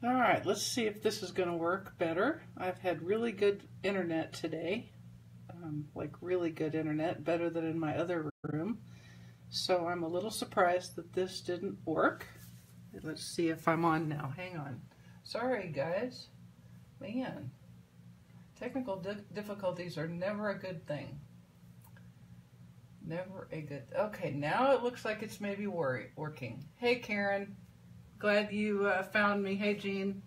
All right, let's see if this is going to work better. I've had really good internet today, like really good internet, better than in my other room. So I'm a little surprised that this didn't work. Let's see if I'm on now. Hang on. Sorry, guys. Man, technical difficulties are never a good thing. Never a good... Okay, now it looks like it's maybe working. Hey, Karen. Glad you found me. Hey, Jean.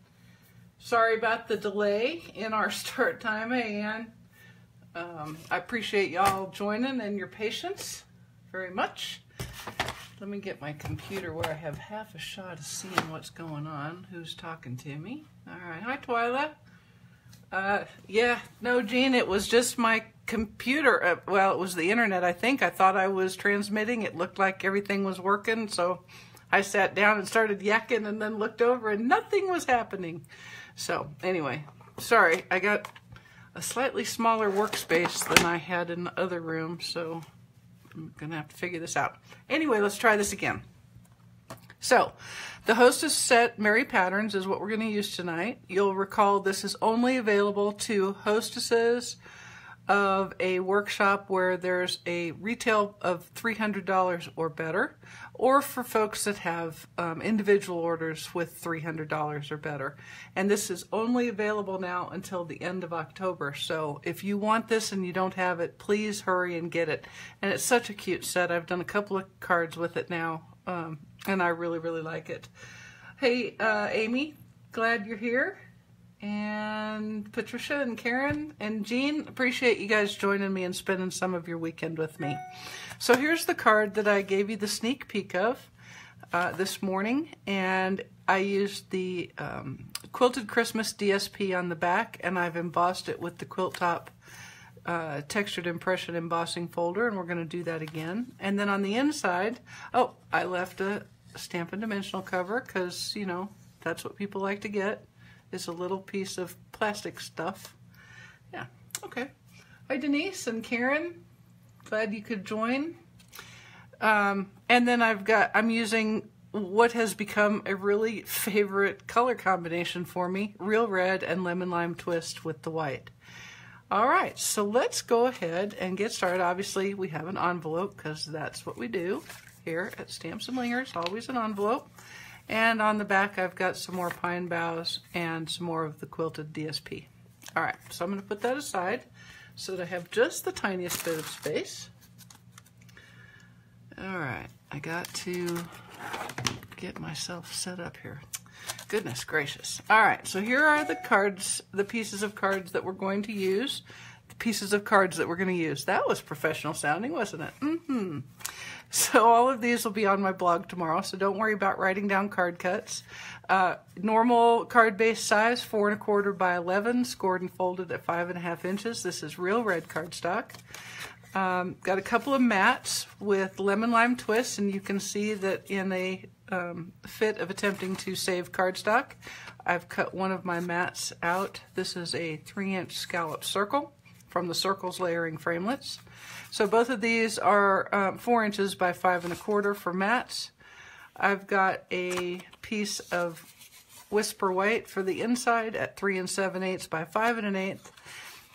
Sorry about the delay in our start time. Hey, Ann. I appreciate y'all joining and your patience very much. Let me get my computer where I have half a shot of seeing what's going on. Who's talking to me? All right. Hi, Twyla. Yeah, no, Jean, it was just my computer. Well, it was the internet, I think. I thought I was transmitting. It looked like everything was working, so I sat down and started yakking and then looked over and nothing was happening. So anyway, sorry, I got a slightly smaller workspace than I had in the other room, so I'm gonna have to figure this out. Anyway, let's try this again. So the Hostess Set Merry Patterns is what we're gonna use tonight. You'll recall this is only available to hostesses of a workshop where there's a retail of $300 or better, or for folks that have individual orders with $300 or better. And this is only available now until the end of October. So if you want this and you don't have it, please hurry and get it. And it's such a cute set. I've done a couple of cards with it now, and I really, really like it. Hey, Amy, glad you're here. And Patricia and Karen and Jean, appreciate you guys joining me and spending some of your weekend with me. So here's the card that I gave you the sneak peek of this morning, and I used the Quilted Christmas DSP on the back, and I've embossed it with the Quilt Top textured impression embossing folder, and we're going to do that again. And then on the inside, oh, I left a Stampin' Dimensional cover because, you know, that's what people like to get. Is a little piece of plastic stuff. Yeah, okay. Hi, Denise and Karen. Glad you could join. And then I'm using what has become a really favorite color combination for me, Real Red and Lemon Lime Twist with the white. All right, so let's go ahead and get started. Obviously, we have an envelope because that's what we do here at Stamps-N-Lingers, always an envelope. And on the back, I've got some more pine boughs and some more of the quilted DSP. All right, so I'm going to put that aside so that I have just the tiniest bit of space. All right, I got to get myself set up here. Goodness gracious. All right, so here are the cards, the pieces of cards that we're going to use. The pieces of cards that we're going to use. That was professional sounding, wasn't it? Mm-hmm. So all of these will be on my blog tomorrow, so don't worry about writing down card cuts. Normal card base size, 4 1/4 by 11, scored and folded at 5.5 inches. This is Real Red cardstock. Got a couple of mats with lemon lime twists, and you can see that in a fit of attempting to save cardstock, I've cut one of my mats out. This is a 3-inch scallop circle from the Circles Layering Framelits. So both of these are 4 inches by 5 1/4 for mats. I've got a piece of Whisper White for the inside at 3 7/8 by 5 1/8.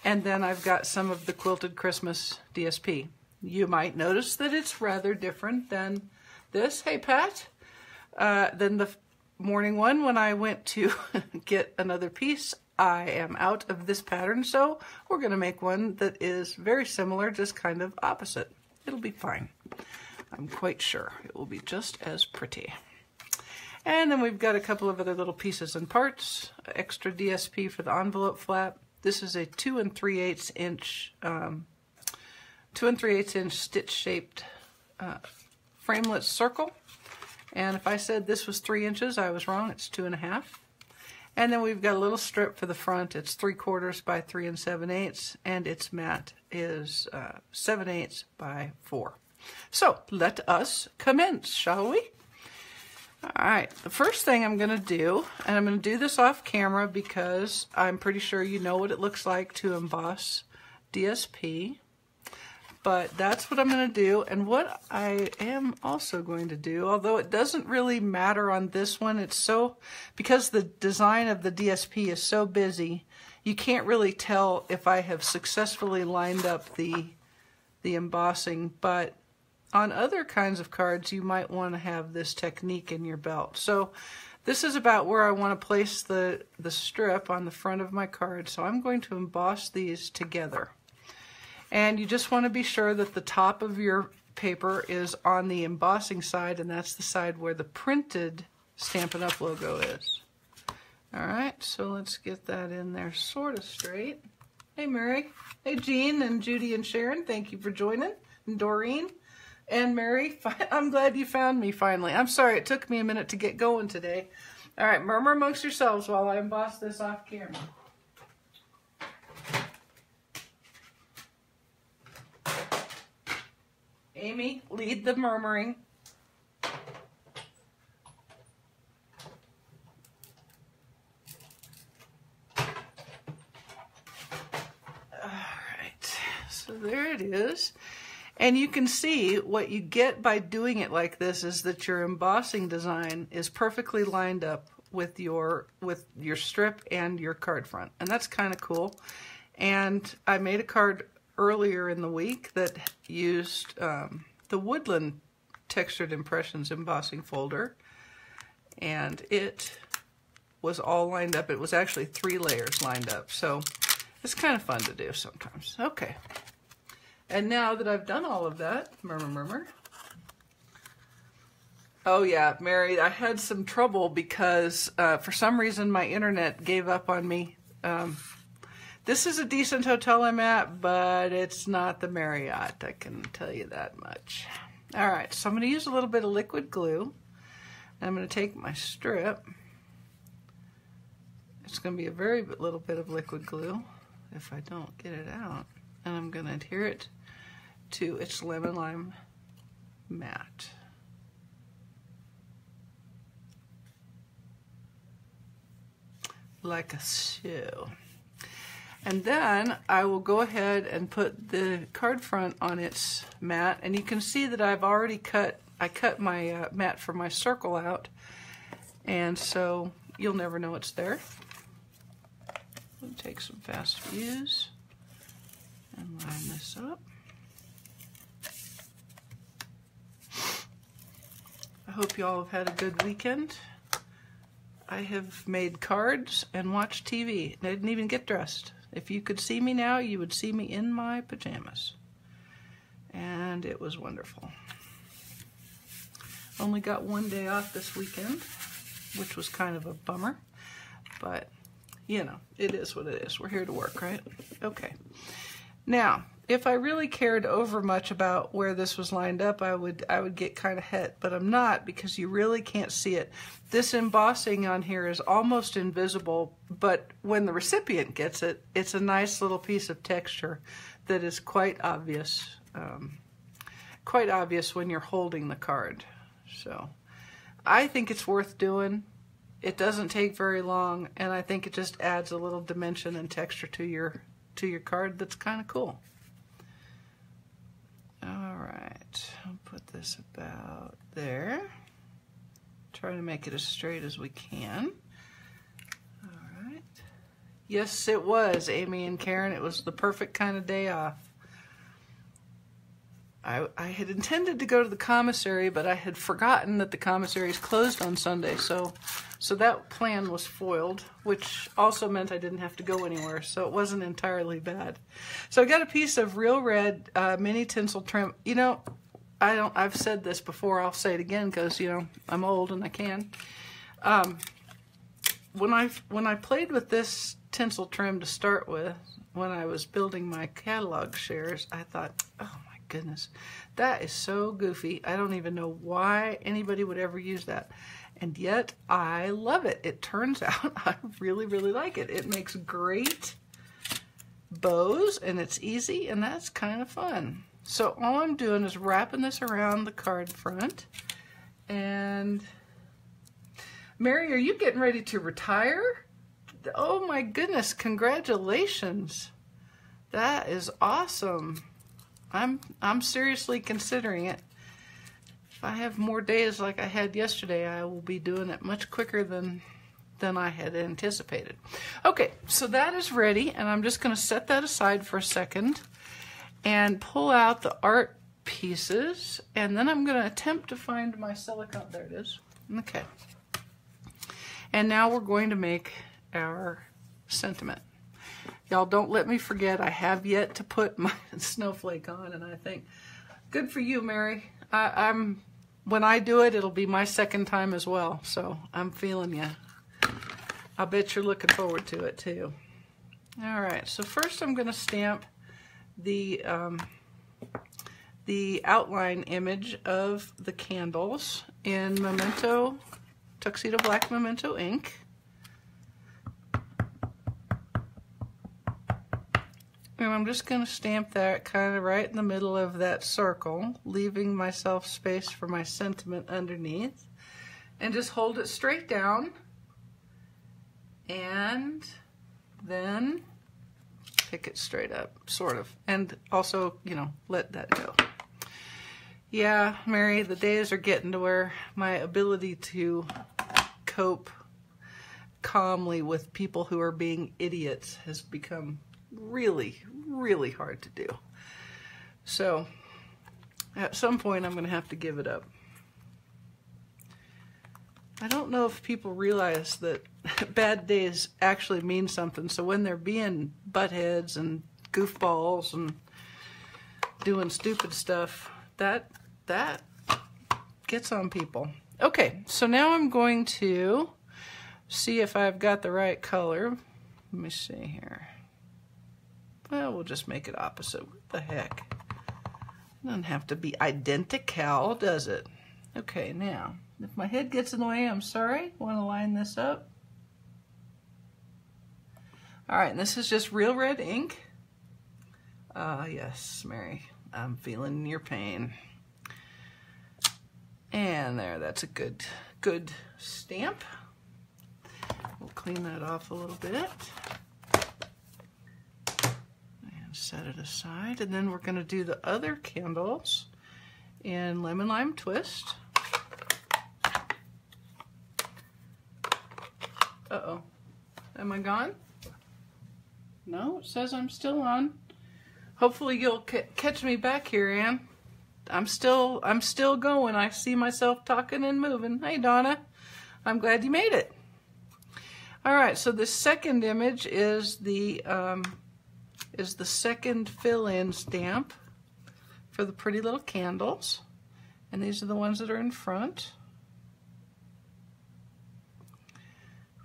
And then I've got some of the Quilted Christmas DSP. You might notice that it's rather different than this. Hey, Pat. Than the morning one when I went to get another piece. I am out of this pattern, so we're going to make one that is very similar, just kind of opposite. It'll be fine. I'm quite sure it will be just as pretty. And then we've got a couple of other little pieces and parts. Extra DSP for the envelope flap. This is a 2 3/8 inch, 2 3/8 inch stitch-shaped framelit circle. And if I said this was 3 inches, I was wrong. It's 2.5. And then we've got a little strip for the front. It's 3/4 by 3 7/8, and its mat is 7/8 by 4. So let us commence, shall we? All right, the first thing I'm going to do, and I'm going to do this off camera because I'm pretty sure you know what it looks like to emboss DSP. But that's what I'm going to do. And what I am also going to do, although it doesn't really matter on this one, it's so, because the design of the DSP is so busy, you can't really tell if I have successfully lined up the embossing. But on other kinds of cards, you might want to have this technique in your belt. So this is about where I want to place the strip on the front of my card. So I'm going to emboss these together. And you just want to be sure that the top of your paper is on the embossing side, and that's the side where the printed Stampin' Up! Logo is. All right, so let's get that in there sort of straight. Hey, Mary. Hey, Jean and Judy and Sharon. Thank you for joining. And Doreen and Mary. I'm glad you found me finally. I'm sorry it took me a minute to get going today. All right, murmur amongst yourselves while I emboss this off camera. Amy, lead the murmuring. Alright, so there it is. And you can see what you get by doing it like this is that your embossing design is perfectly lined up with your strip and your card front. And that's kind of cool. And I made a card earlier in the week that used the Woodland Textured Impressions embossing folder, and it was all lined up. It was actually 3 layers lined up, so it's kind of fun to do sometimes. Okay, and now that I've done all of that, murmur, murmur. Oh yeah, Mary, I had some trouble because for some reason my internet gave up on me. This is a decent hotel I'm at, but it's not the Marriott, I can tell you that much. All right, so I'm going to use a little bit of liquid glue. I'm going to take my strip. It's going to be a very little bit of liquid glue if I don't get it out. And I'm going to adhere it to its lemon lime mat. Like a so. And then I will go ahead and put the card front on its mat, and you can see that I've already cut my mat for my circle out, and so you'll never know it's there. We'll take some fast views and line this up. I hope you all have had a good weekend. I have made cards and watched TV. I didn't even get dressed. If you could see me now, you would see me in my pajamas. And it was wonderful. Only got 1 day off this weekend, which was kind of a bummer. But, you know, it is what it is. We're here to work, right? Okay. Now, if I really cared over much about where this was lined up, I would get kind of het, but I'm not, because you really can't see it. This embossing on here is almost invisible, but when the recipient gets it, it's a nice little piece of texture that is quite obvious when you're holding the card. So I think it's worth doing. It doesn't take very long, and I think it just adds a little dimension and texture to your card that's kind of cool. All right, I'll put this about there. Try to make it as straight as we can. All right. Yes, it was, Amy and Karen. It was the perfect kind of day off. I had intended to go to the commissary, but I had forgotten that the commissary is closed on Sunday, so that plan was foiled, which also meant I didn't have to go anywhere, so it wasn't entirely bad. So I got a piece of real red mini tinsel trim. You know, I've said this before, I'll say it again because, you know, I'm old and I can. When I played with this tinsel trim to start with, when I was building my catalog shares, I thought, oh my goodness, that is so goofy. I don't even know why anybody would ever use that. And yet I love it. It turns out I really, really like it. It makes great bows and it's easy, and that's kind of fun. So all I'm doing is wrapping this around the card front. And Mary, are you getting ready to retire? Oh my goodness, congratulations. That is awesome. I'm seriously considering it. If I have more days like I had yesterday, I will be doing it much quicker than I had anticipated. Okay, so that is ready, and I'm just going to set that aside for a second and pull out the art pieces, and then I'm going to attempt to find my silicone. There it is. Okay. And now we're going to make our sentiment. Y'all don't let me forget, I have yet to put my snowflake on, and I think, good for you, Mary. When I do it, it'll be my second time as well, so I'm feeling ya. I bet you're looking forward to it too. All right, so first I'm going to stamp the outline image of the candles in Memento, Tuxedo Black Memento ink. And I'm just going to stamp that kind of right in the middle of that circle, leaving myself space for my sentiment underneath. And just hold it straight down. And then pick it straight up, sort of. And also, you know, let that go. Yeah, Mary, the days are getting to where my ability to cope calmly with people who are being idiots has become really, really hard to do. So, at some point I'm going to have to give it up. I don't know if people realize that bad days actually mean something. So when they're being buttheads and goofballs and doing stupid stuff, that gets on people. Okay, so now I'm going to see if I've got the right color. Let me see here. Well, we'll just make it opposite. What the heck? It doesn't have to be identical, does it? Okay, now, if my head gets in the way, I'm sorry. Want to line this up? All right, and this is just real red ink. Yes, Mary, I'm feeling your pain. And there, that's a good stamp. We'll clean that off a little bit. And set it aside. And then we're going to do the other candles in Lemon Lime Twist. Uh-oh. Am I gone? No, it says I'm still on. Hopefully you'll catch me back here, Ann. I'm still going. I see myself talking and moving. Hey, Donna. I'm glad you made it. All right, so the second image is the second fill-in stamp for the pretty little candles. And these are the ones that are in front.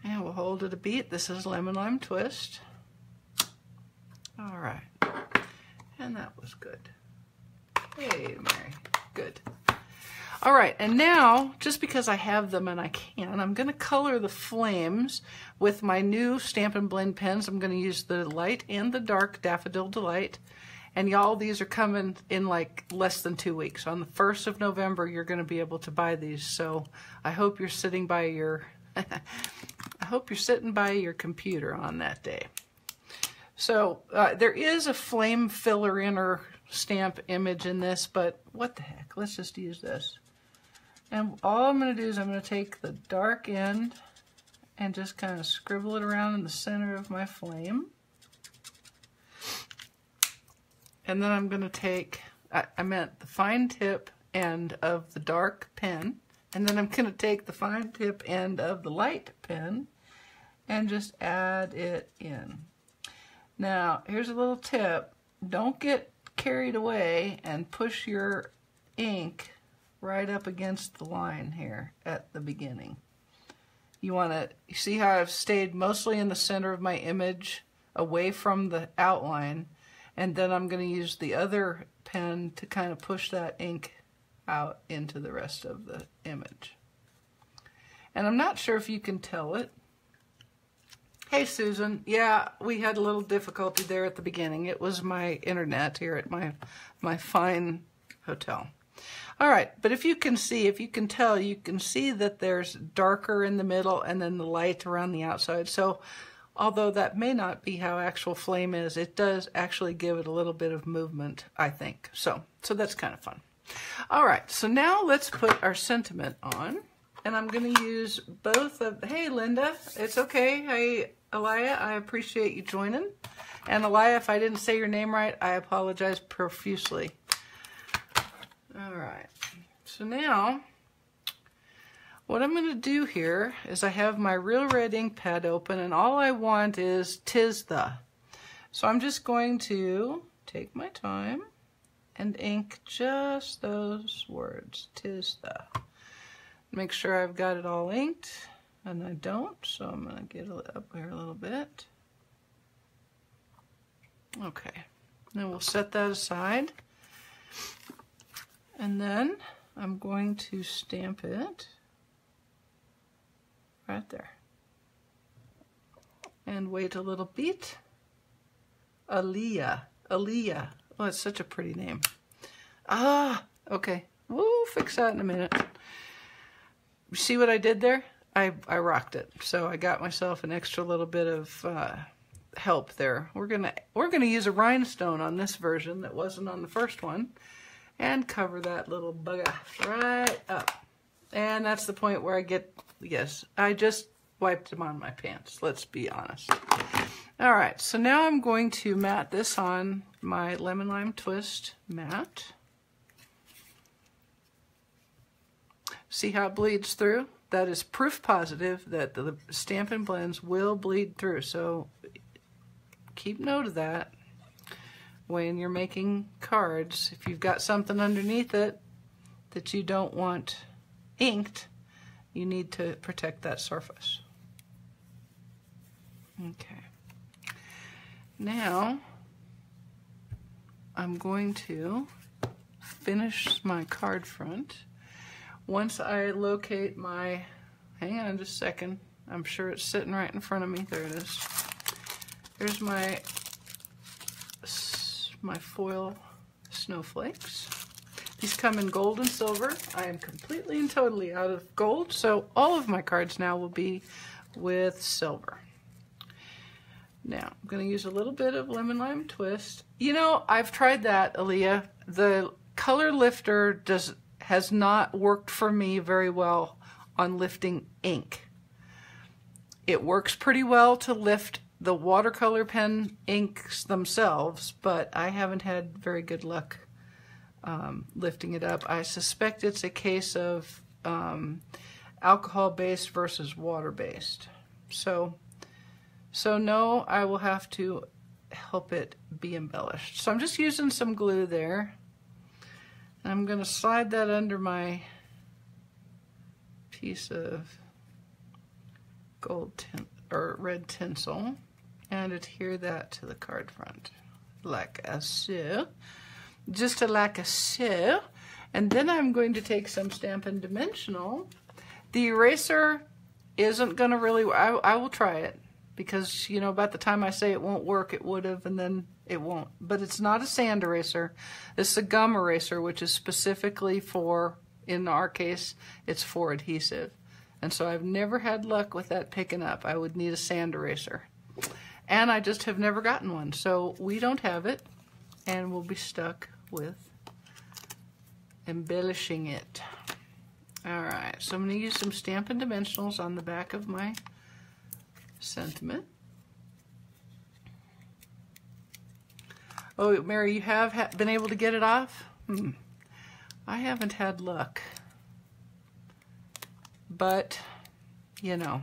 And we'll hold it a beat. This is Lemon Lime Twist. All right. And that was good. Hey, Mary. Good. All right, and now, just because I have them and I can, I'm going to color the flames with my new Stampin' Blend pens. I'm going to use the light and the dark Daffodil Delight. And y'all, these are coming in like less than 2 weeks. On the 1st of November, you're going to be able to buy these. So I hope you're sitting by your, I hope you're sitting by your computer on that day. So there is a flame filler inner stamp image in this, but what the heck, let's just use this. And all I'm going to do is I'm going to take the dark end and just kind of scribble it around in the center of my flame. And then I'm going to take, I meant the fine tip end of the dark pen, and then I'm going to take the fine tip end of the light pen and just add it in. Now, here's a little tip. Don't get carried away and push your ink right up against the line here at the beginning. You want to see how I've stayed mostly in the center of my image, away from the outline, and then I'm going to use the other pen to kind of push that ink out into the rest of the image. And I'm not sure if you can tell it. Hey, Susan. Yeah, we had a little difficulty there at the beginning. It was my internet here at my fine hotel. All right, but if you can see, if you can tell, you can see that there's darker in the middle and then the light around the outside. So Although that may not be how actual flame is. It does actually give it a little bit of movement, I think. So that's kind of fun. All right, so now let's put our sentiment on. And I'm going to use both of, hey Linda, it's okay. Hey Elia, I appreciate you joining. And Elia, if I didn't say your name right, I apologize profusely. All right, so now what I'm going to do here is I have my Real Red ink pad open, and all I want is "'tis the." So I'm just going to take my time and ink just those words, "'tis the." Make sure I've got it all inked, and I don't, so I'm going to get it up here a little bit. Okay, then we'll set that aside, and then I'm going to stamp it right there, and wait a little bit. Aaliyah. Oh, it's such a pretty name. Ah, okay, we'll fix that in a minute. See what I did there? I rocked it. So I got myself an extra little bit of help there. We're gonna use a rhinestone on this version that wasn't on the first one, and cover that little bugger right up. And that's the point where I get, yes, I just wiped them on my pants. Let's be honest. All right, so now I'm going to mat this on my Lemon Lime Twist mat. See how it bleeds through? That is proof positive that the Stampin' Blends will bleed through. So keep note of that when you're making cards. If you've got something underneath it that you don't want inked, you need to protect that surface. Okay. Now I'm going to finish my card front. Once I locate my, hang on just a second, I'm sure it's sitting right in front of me. There it is. Here's my foil snowflakes. These come in gold and silver. I am completely and totally out of gold, so all of my cards now will be with silver. Now, I'm going to use a little bit of Lemon Lime Twist. You know, I've tried that, Aaliyah. The color lifter has not worked for me very well on lifting ink. It works pretty well to lift the watercolor pen inks themselves, but I haven't had very good luck lifting it up. I suspect it's a case of alcohol-based versus water-based. So no, I will have to help it be embellished. So I'm just using some glue there. I'm going to slide that under my piece of gold or red tinsel and adhere that to the card front like so. Just like so. And then I'm going to take some Stampin' Dimensional. The eraser isn't going to really, I will try it because, you know, about the time I say it won't work, it would have, and then it won't. But it's not a sand eraser. This is a gum eraser, which is specifically for, in our case, it's for adhesive. And so I've never had luck with that picking up. I would need a sand eraser. And I just have never gotten one. So we don't have it, and we'll be stuck with embellishing it. All right, so I'm going to use some Stampin' Dimensionals on the back of my sentiment. Oh, Mary, you have been able to get it off? I haven't had luck. But, you know,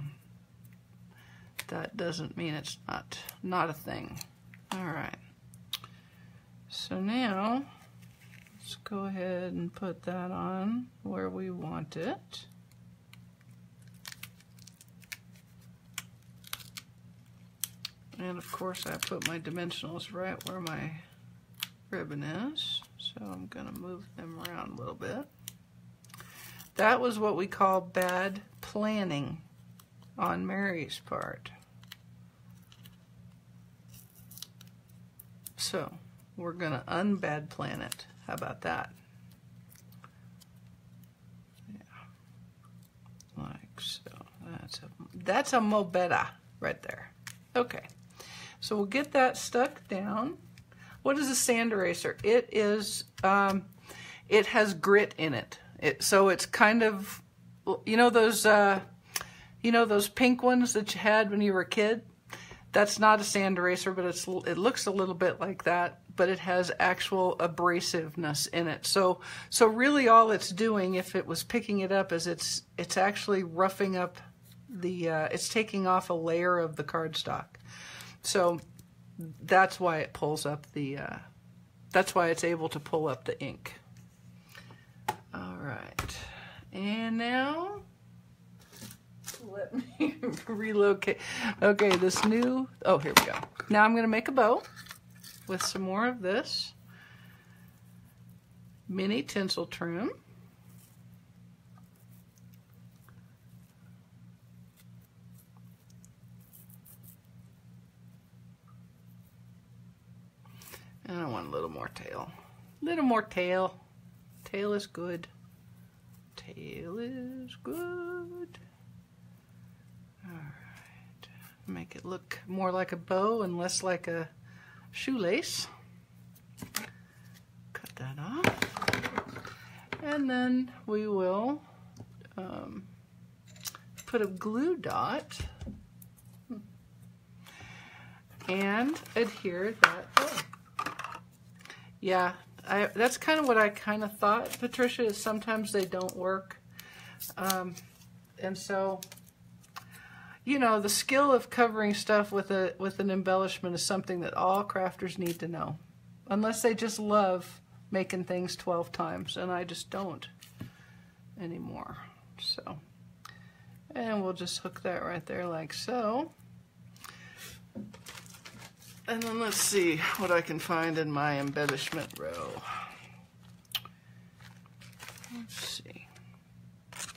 that doesn't mean it's not a thing. All right. So now, let's go ahead and put that on where we want it. And of course I put my dimensionals right where my ribbon is. So I'm going to move them around a little bit. That was what we call bad planning on Mary's part. So we're going to unbad plan it. How about that? Yeah. Like so. That's a mo better right there. Okay, so we'll get that stuck down. What is a sand eraser? It is, it has grit in it. So it's kind of, you know those pink ones that you had when you were a kid? That's not a sand eraser, but it looks a little bit like that, but it has actual abrasiveness in it. So really all it's doing, if it was picking it up, is it's actually roughing up it's taking off a layer of the cardstock. So that's why it pulls up that's why it's able to pull up the ink. All right, and now let me relocate. Okay, oh, here we go. Now I'm going to make a bow with some more of this mini tinsel trim. And I want a little more tail. A little more tail. Tail is good. Tail is good. Alright. Make it look more like a bow and less like a shoelace. Cut that off. And then we will put a glue dot and adhere that bow. Yeah, that's kind of what I kind of thought, Patricia, is sometimes they don't work. And so, you know, the skill of covering stuff with an embellishment is something that all crafters need to know. Unless they just love making things 12 times, and I just don't anymore. So, and we'll just hook that right there like so. And then let's see what I can find in my embellishment row. Let's see.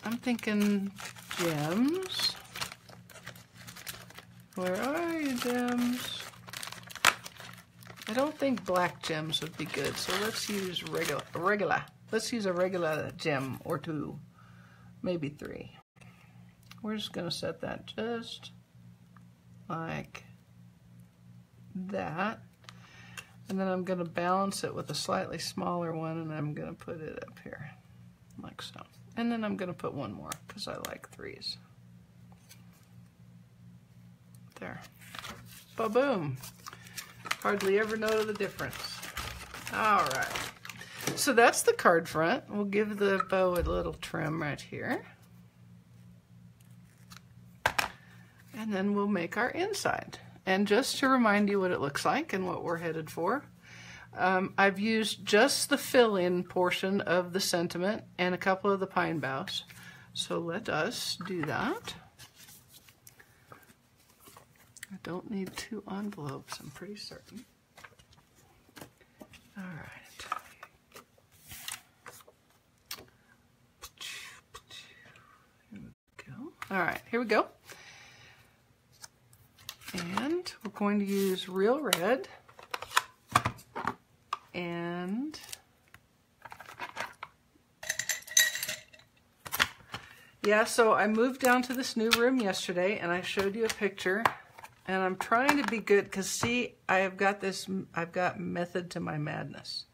I'm thinking gems. Where are you, gems? I don't think black gems would be good, so let's use regular. Let's use a regular gem or two, maybe 3. We're just going to set that just like that, and then I'm going to balance it with a slightly smaller one, and I'm going to put it up here like so, and then I'm going to put one more because I like 3s. There, ba-boom. Hardly ever know the difference. All right, so that's the card front. We'll give the bow a little trim right here, and then we'll make our inside. And just to remind you what it looks like and what we're headed for, I've used just the fill-in portion of the sentiment and a couple of the pine boughs. So let us do that. I don't need 2 envelopes, I'm pretty certain. All right. Here we go. All right, here we go. And we're going to use real red and yeah, so I moved down to this new room yesterday and I showed you a picture, and I'm trying to be good because see, I've got method to my madness.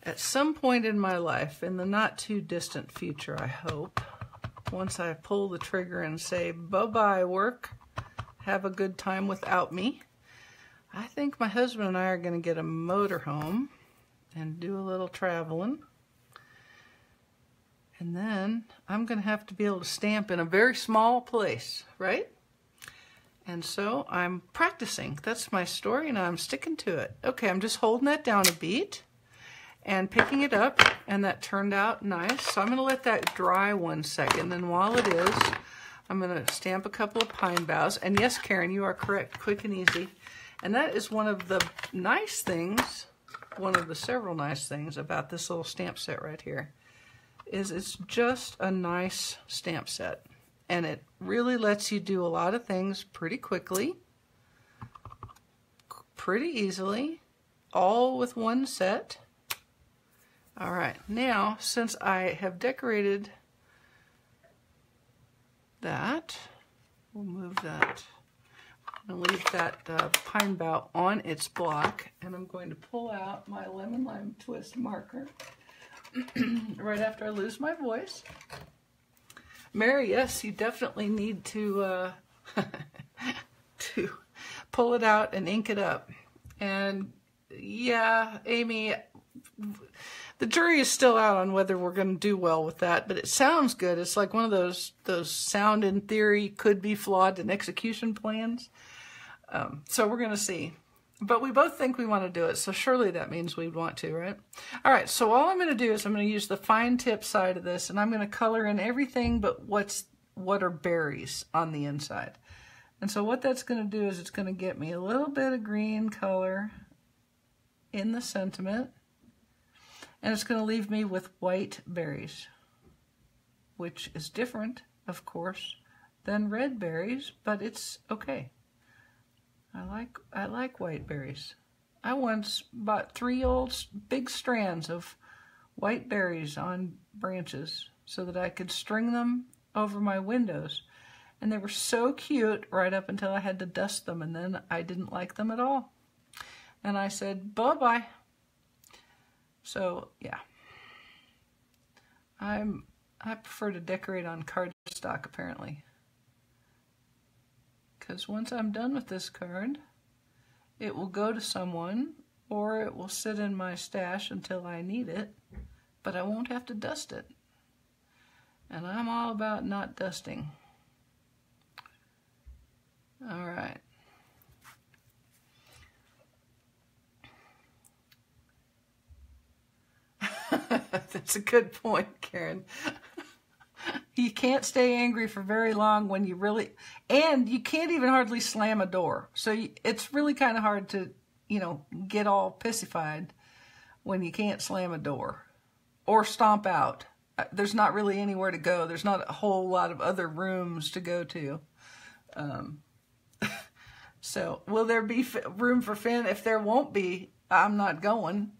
At some point in my life, in the not too distant future, I hope, once I pull the trigger and say bye-bye work, have a good time without me, I think my husband and I are going to get a motorhome and do a little traveling. And then I'm going to have to be able to stamp in a very small place, right? And so I'm practicing. That's my story, and I'm sticking to it. Okay, I'm just holding that down a beat and picking it up, and that turned out nice. So I'm going to let that dry 1 second, and while it is, I'm going to stamp a couple of pine boughs. And yes, Karen, you are correct, quick and easy. And that is one of the nice things, one of the several nice things about this little stamp set right here, is it's just a nice stamp set. And it really lets you do a lot of things pretty quickly, pretty easily, all with one set. All right, now, since I have decorated that, we'll move that. I'm going to leave that pine bough on its block, and I'm going to pull out my lemon lime twist marker right after I lose my voice. Mary, yes, you definitely need to to pull it out and ink it up. And yeah, Amy, the jury is still out on whether we're going to do well with that, but it sounds good. It's like one of those sound in theory could be flawed in execution plans. So we're going to see. But we both think we want to do it, so surely that means we'd want to, right? All right, so all I'm going to do is I'm going to use the fine tip side of this, and I'm going to color in everything but what are berries on the inside. And so what that's going to do is it's going to get me a little bit of green color in the sentiment, and it's going to leave me with white berries, which is different, of course, than red berries, but it's okay. I like white berries. I once bought 3 old big strands of white berries on branches so that I could string them over my windows. And they were so cute right up until I had to dust them, and then I didn't like them at all. And I said, bye-bye. So, yeah. I prefer to decorate on cardstock, apparently. Because once I'm done with this card, it will go to someone, or it will sit in my stash until I need it, but I won't have to dust it. And I'm all about not dusting. All right. That's a good point, Karen. You can't stay angry for very long when you really, and you can't even hardly slam a door. So it's really kind of hard to, you know, get all pissified when you can't slam a door or stomp out. There's not really anywhere to go. There's not a whole lot of other rooms to go to. So will there be room for Finn? If there won't be, I'm not going.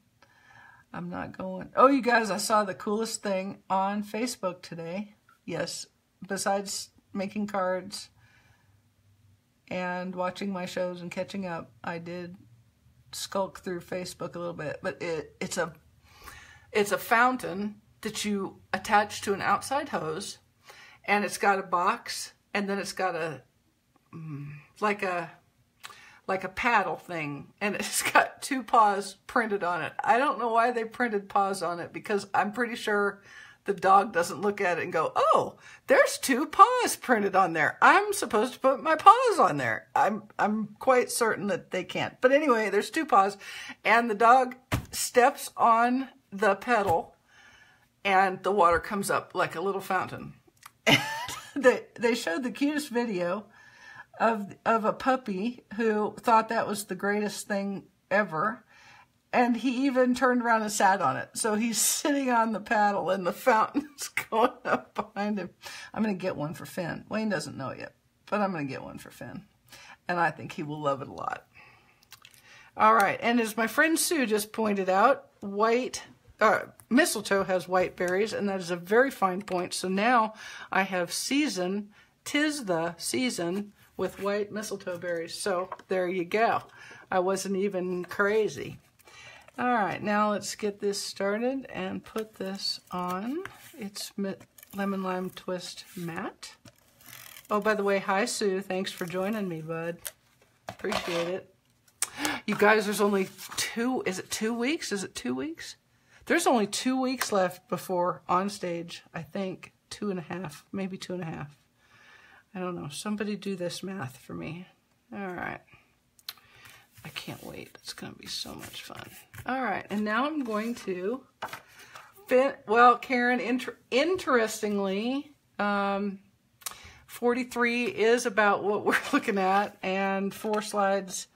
I'm not going. Oh, you guys, I saw the coolest thing on Facebook today. Yes, besides making cards and watching my shows and catching up, I did skulk through Facebook a little bit. But it's a fountain that you attach to an outside hose, and it's got a box, and then it's got a like a paddle thing, and it's got 2 paws printed on it. I don't know why they printed paws on it, because I'm pretty sure the dog doesn't look at it and go, oh, there's 2 paws printed on there. I'm supposed to put my paws on there. I'm quite certain that they can't. But anyway, there's 2 paws, and the dog steps on the pedal, and the water comes up like a little fountain. And they showed the cutest video of a puppy who thought that was the greatest thing ever. And he even turned around and sat on it. So he's sitting on the paddle and the fountain's going up behind him. I'm going to get one for Finn. Wayne doesn't know it yet, but I'm going to get one for Finn. And I think he will love it a lot. All right. And as my friend Sue just pointed out, mistletoe has white berries, and that is a very fine point. So now I have 'tis the season with white mistletoe berries. So there you go. I wasn't even crazy. All right, now let's get this started and put this on. It's Lemon Lime Twist Matte. Oh, by the way, hi Sue. Thanks for joining me, bud. Appreciate it. You guys, there's only 2, is it 2 weeks? Is it 2 weeks? There's only 2 weeks left before on stage, I think. 2.5, maybe 2.5. I don't know. Somebody do this math for me. All right. I can't wait. It's going to be so much fun. All right. And now I'm going to well, Karen, interestingly, 43 is about what we're looking at, and 4 slides.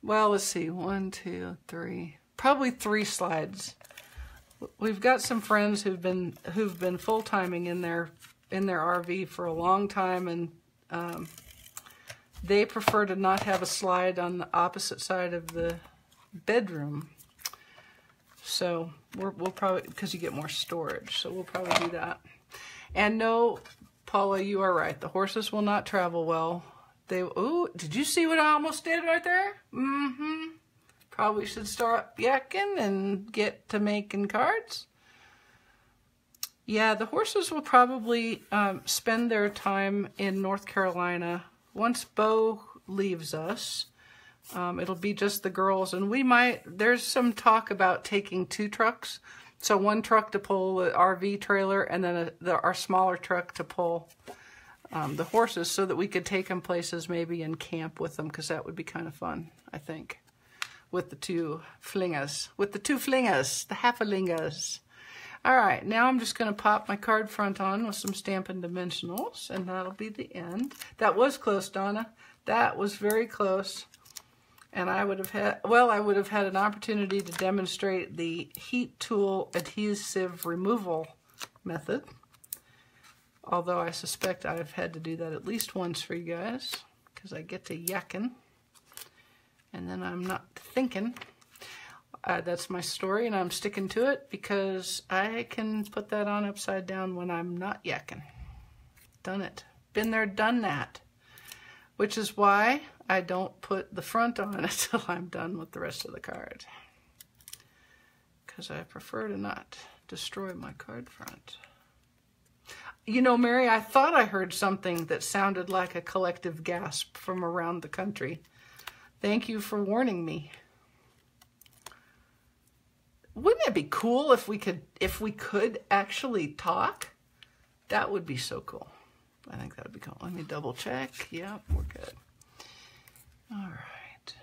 Well, let's see. 1, 2, 3. Probably 3 slides. We've got some friends who've been full-timing in their RV for a long time, and they prefer to not have a slide on the opposite side of the bedroom. So we'll probably, because you get more storage, so we'll probably do that. And no, Paula, you are right. The horses will not travel well Ooh, did you see what I almost did right there? Mm-hmm. Probably should start yakking and get to making cards. Yeah, the horses will probably spend their time in North Carolina. Once Bo leaves us, it'll be just the girls, and there's some talk about taking 2 trucks. So 1 truck to pull the RV trailer, and then our smaller truck to pull the horses, so that we could take them places maybe and camp with them, because that would be kind of fun, I think, with the 2 flingers. With the 2 flingers, the half-a-lingers. All right, now I'm just going to pop my card front on with some Stampin' Dimensionals, and that'll be the end. That was close, Donna. That was very close. And I would have had an opportunity to demonstrate the heat tool adhesive removal method. Although I suspect I've had to do that at least once for you guys, because I get to yakking, and then I'm not thinking. That's my story, and I'm sticking to it because I can put that on upside down when I'm not yakking. Done it. Been there, done that. Which is why I don't put the front on until I'm done with the rest of the card. Because I prefer to not destroy my card front. You know, Mary, I thought I heard something that sounded like a collective gasp from around the country. Thank you for warning me. Wouldn't it be cool if we could actually talk? That would be so cool. I think that would be cool. Let me double check. Yeah, we're good. All right.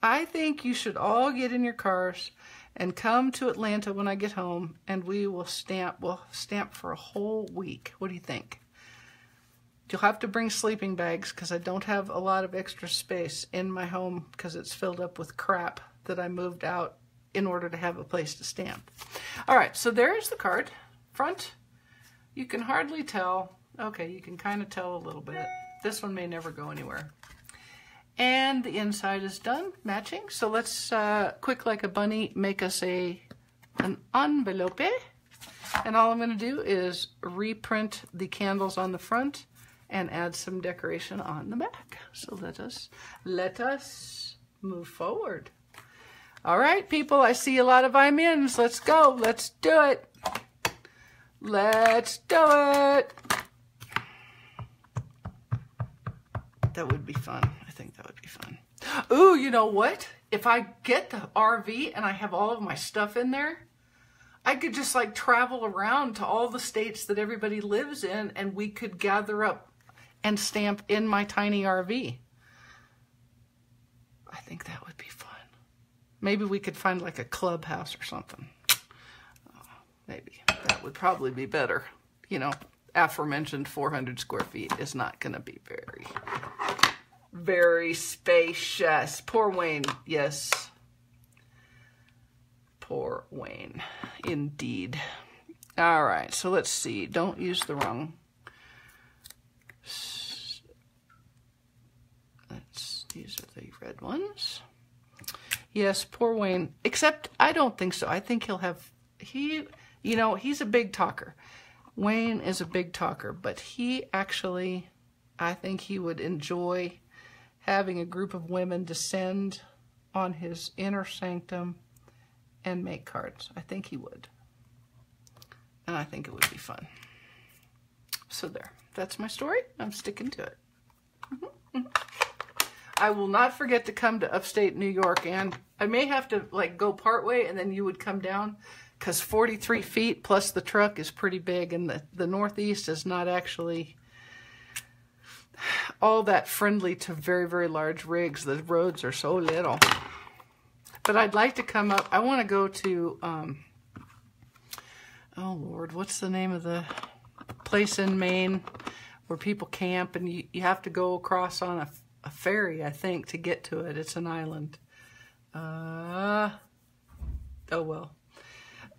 I think you should all get in your cars and come to Atlanta when I get home, and we will stamp. We'll stamp for a whole week. What do you think? You'll have to bring sleeping bags, because I don't have a lot of extra space in my home, because it's filled up with crap that I moved out in order to have a place to stamp. All right, so there's the card front. You can hardly tell. Okay, you can kind of tell a little bit. This one may never go anywhere. And the inside is done, matching. So let's, quick like a bunny, make us an envelope. And all I'm going to do is reprint the candles on the front and add some decoration on the back. So let us move forward. All right, people, I see a lot of I'm ins. Let's go. Let's do it. Let's do it. That would be fun. I think that would be fun. Ooh, you know what? If I get the RV and I have all of my stuff in there, I could just like travel around to all the states that everybody lives in, and we could gather up and stamp in my tiny RV. I think that would be fun. Maybe we could find like a clubhouse or something. Maybe. That would probably be better. You know, aforementioned 400 square feet is not going to be very spacious. Poor Wayne. Yes. Poor Wayne. Indeed. All right. So let's see. Don't use the wrong. These are the red ones. Yes, poor Wayne. Except I don't think so. I think he'll have, you know, he's a big talker. Wayne is a big talker, but he actually, I think he would enjoy having a group of women descend on his inner sanctum and make cards. I think he would. And I think it would be fun. So there, that's my story. I'm sticking to it. I will not forget to come to upstate New York, and I may have to like go part way and then you would come down, because 43 feet plus the truck is pretty big, and the Northeast is not actually all that friendly to very, very large rigs. The roads are so little. But I'd like to come up. I want to go to, oh Lord, what's the name of the place in Maine where people camp, and you have to go across on a ferry, I think, to get to it. It's an island. Oh well.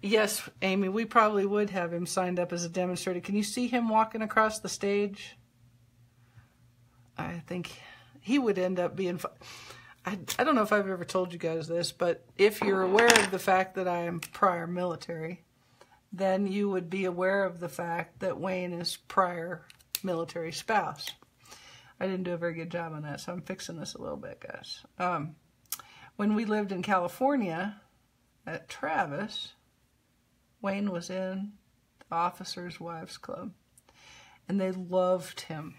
Yes, Amy, we probably would have him signed up as a demonstrator. Can you see him walking across the stage? I think he would end up being fun. I don't know if I've ever told you guys this, but if you're aware of the fact that I am prior military, then you would be aware of the fact that Wayne is prior military spouse. I didn't do a very good job on that, so I'm fixing this a little bit, guys. When we lived in California at Travis, Wayne was in the Officers' Wives Club, and they loved him.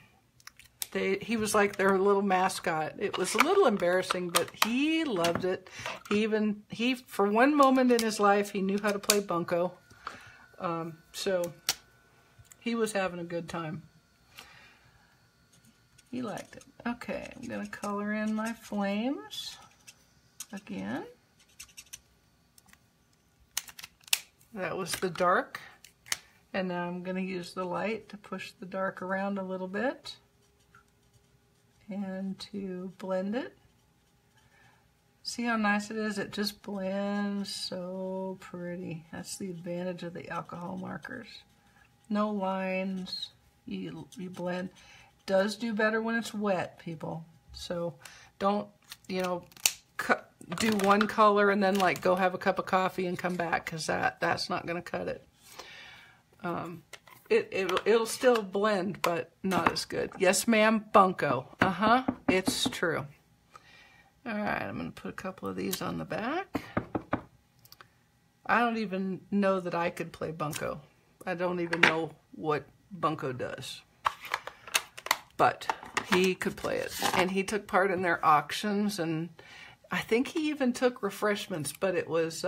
He was like their little mascot. It was a little embarrassing, but he loved it. He for one moment in his life, he knew how to play bunco. So he was having a good time. He liked it. Okay, I'm going to color in my flames again. That was the dark. And now I'm going to use the light to push the dark around a little bit and to blend it. See how nice it is? It just blends so pretty. That's the advantage of the alcohol markers. No lines. You blend. It does do better when it's wet, people. So don't, you know, do one color and then like go have a cup of coffee and come back, because that's not going to cut it. It'll still blend, but not as good. Yes, ma'am, bunco. It's true. All right, I'm going to put a couple of these on the back. I don't even know that I could play bunco. I don't even know what bunco does. But he could play it. And he took part in their auctions, and I think he even took refreshments, but it was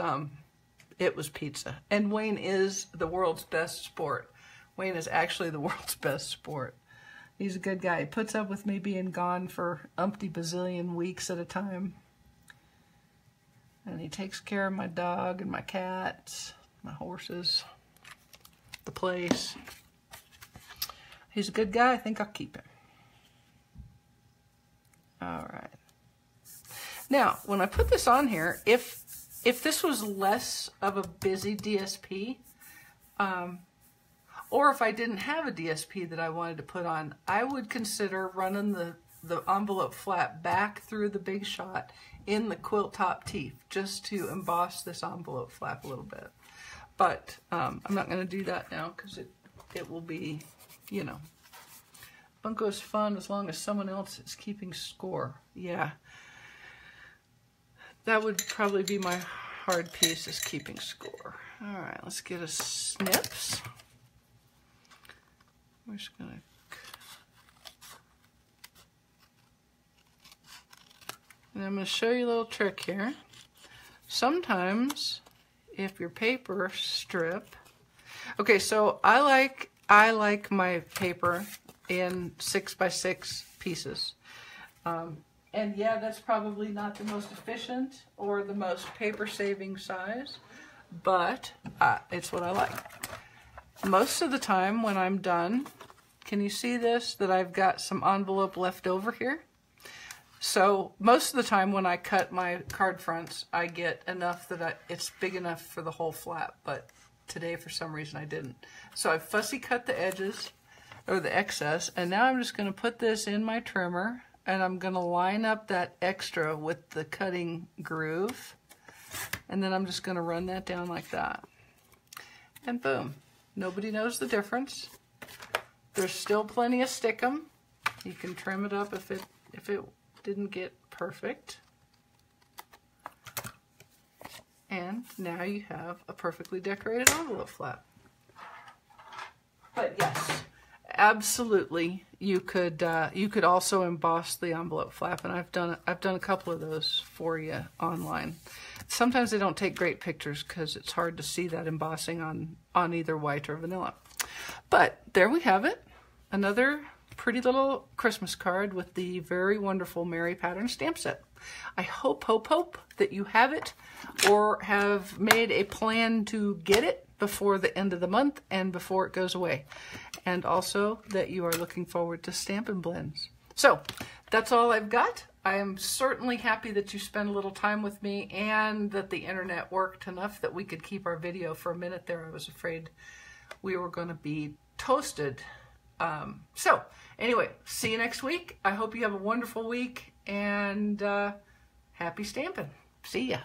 pizza. And Wayne is the world's best sport. Wayne is actually the world's best sport. He's a good guy. He puts up with me being gone for umpty bazillion weeks at a time. And he takes care of my dog and my cats, my horses, the place. He's a good guy. I think I'll keep him. All right. Now, when I put this on here, if this was less of a busy DSP, or if I didn't have a DSP that I wanted to put on, I would consider running the envelope flap back through the Big Shot in the quilt top teeth, just to emboss this envelope flap a little bit. But I'm not going to do that now, because it will be, you know, bunco's fun as long as someone else is keeping score. Yeah. That would probably be my hard piece, is keeping score. All right, let's get a snips. We're just gonna, and I'm gonna show you a little trick here. Sometimes, if your paper strip, okay, so I like my paper in 6x6 pieces. And yeah, that's probably not the most efficient or the most paper-saving size, but it's what I like. Most of the time when I'm done, can you see this, that I've got some envelope left over here? So most of the time when I cut my card fronts, I get enough that it's big enough for the whole flap, but today for some reason I didn't. So I fussy cut the edges, or the excess, and now I'm just going to put this in my trimmer, and I'm going to line up that extra with the cutting groove, and then I'm just going to run that down like that. And boom. Nobody knows the difference. There's still plenty of stickum. You can trim it up if it didn't get perfect. And now you have a perfectly decorated envelope flap. But yes, absolutely, you could also emboss the envelope flap, and I've done a couple of those for you online. Sometimes they don't take great pictures because it's hard to see that embossing on either white or vanilla. But there we have it. Another pretty little Christmas card with the very wonderful Mary pattern stamp set. I hope that you have it or have made a plan to get it before the end of the month and before it goes away. And also that you are looking forward to Stampin' Blends. So that's all I've got. I am certainly happy that you spent a little time with me and that the internet worked enough that we could keep our video for a minute there. I was afraid we were going to be toasted. So anyway, see you next week. I hope you have a wonderful week, and happy stamping. See ya.